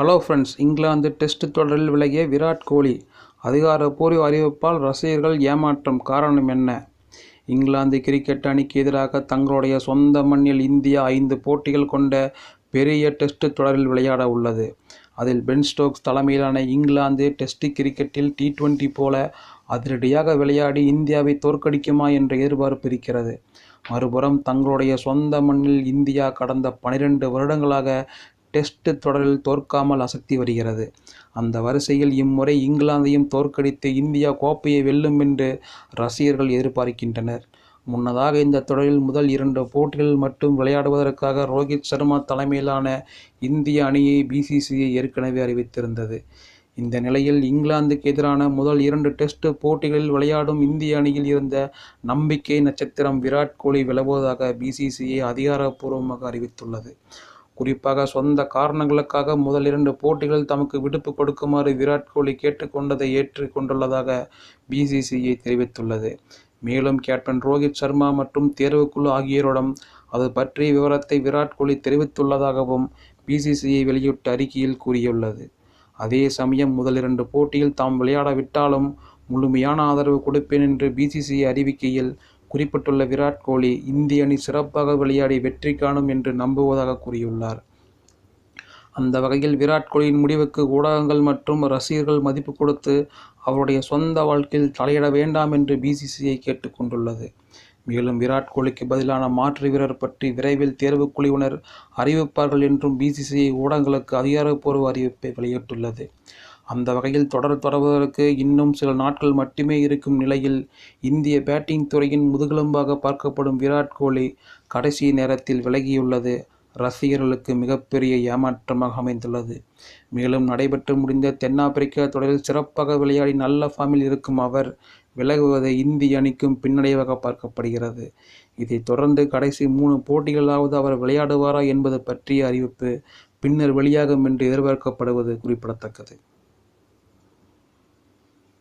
Hello friends, England test தொடரில் விலகிய விராட் கோலி அதிகாரப்பூர்வ அறிவிப்பால் ரசிகர்கள் ஏமாற்றம். காரணம் என்ன? இங்கிலாந்து கிரிக்கெட் அணிக்கு எதிராக தங்களுடைய சொந்த மண்ணில் இந்தியா 5 போட்டிகள் கொண்ட பெரிய டெஸ்ட் தொடரில் விளையாட உள்ளது. அதில் பென் ஸ்டோக்ஸ் தலைமையிலான இங்கிலாந்து டெஸ்ட் கிரிக்கெட்டில் T20 போல அதிரடியாக விளையாடி இந்தியாவை தோற்கடிக்குமா என்ற எதிர்பார்ப்பு இருக்கிறது. மறுபுறம் தங்களுடைய சொந்த மண்ணில் இந்தியா கடந்த 12 வருடங்களாக டெஸ்ட் தொடரில் தோற்காமல் அசத்தி வருகிறது. அந்த வரிசையில் இம்முறை இங்கிலாந்தையும் தோற்கடித்து இந்தியா கோப்பையை வெல்லும் என்று ரசிகர்கள் எதிர்பார்க்கின்றனர். முன்னதாக இந்த தொடரில் முதல் 2 போட்டிகளில் மட்டும் விளையாடுவதற்காக ரோஹித் சர்மா தலைமையிலான இந்திய அணியை BCCI ஏற்கனவே அறிவித்திருந்தது. இந்த நிலையில் இங்கிலாந்துக்கு எதிரான முதல் 2 டெஸ்ட் போட்டிகளில் விளையாடும் இந்திய அணியில் இருந்த நம்பிக்கை நட்சத்திரம் விராட் கோலி விலகுவதாக BCCI அதிகாரப்பூர்வமாக அறிவித்துள்ளது. குறிப்பாக சொந்த காரணங்களுக்காக முதல் 2 போட்டிகளில் தமக்கு விடுப்பு கொடுக்குமாறு விராட் கோலி கேட்டுக்கொண்டதை ஏற்றுக் கொண்டுள்ளதாக BCCI தெரிவித்துள்ளது. மேலும் கேப்டன் ரோஹித் சர்மா மற்றும் தேர்வுக்குழு ஆகியோரிடம் அது பற்றிய விவரத்தை விராட் கோலி தெரிவித்துள்ளதாகவும் BCCI வெளியிட்ட அறிக்கையில் கூறியுள்ளது. அதே சமயம் முதல் 2 போட்டியில் தாம் விளையாடாவிட்டாலும் முழுமையான ஆதரவு கொடுப்பேன் என்று BCCI அறிவிக்கையில் குறிப்பிட்டுள்ள விராட் கோலி, இந்திய அணி சிறப்பாக விளையாடி வெற்றி காணும் என்று நம்புவதாக கூறியுள்ளார். அந்த வகையில் விராட் கோலியின் முடிவுக்கு ஊடகங்கள் மற்றும் ரசிகர்கள் மதிப்பு கொடுத்து அவருடைய சொந்த வாழ்க்கையில் தலையிட வேண்டாம் என்று BCCI கேட்டுக்கொண்டுள்ளது. மேலும் விராட் கோலிக்கு பதிலான மாற்று வீரர் பற்றி விரைவில் தேர்வுக்குழுவினர் அறிவிப்பார்கள் என்றும் BCCI ஊடகங்களுக்கு அதிகாரப்பூர்வ அறிவிப்பை வெளியிட்டுள்ளது. அந்த வகையில் தொடர் தொடர்வதற்கு இன்னும் சில நாட்கள் மட்டுமே இருக்கும் நிலையில் இந்திய பேட்டிங் துறையின் முதுகெலும்பாக பார்க்கப்படும் விராட் கோலி கடைசி நேரத்தில் விலகியுள்ளது ரசிகர்களுக்கு மிகப்பெரிய ஏமாற்றமாக அமைந்துள்ளது. மேலும் நடைபெற்று முடிந்த தென்னாப்பிரிக்க தொடரில் சிறப்பாக விளையாடி நல்ல ஃபார்மில் இருக்கும் அவர் விலகுவது இந்திய அணிக்கும் பின்னடைவாக பார்க்கப்படுகிறது. இதைத் தொடர்ந்து கடைசி 3 போட்டிகளாவது அவர் விளையாடுவாரா என்பது பற்றிய அறிவிப்பு பின்னர் வெளியாகும் என்று எதிர்பார்க்கப்படுவது குறிப்பிடத்தக்கது.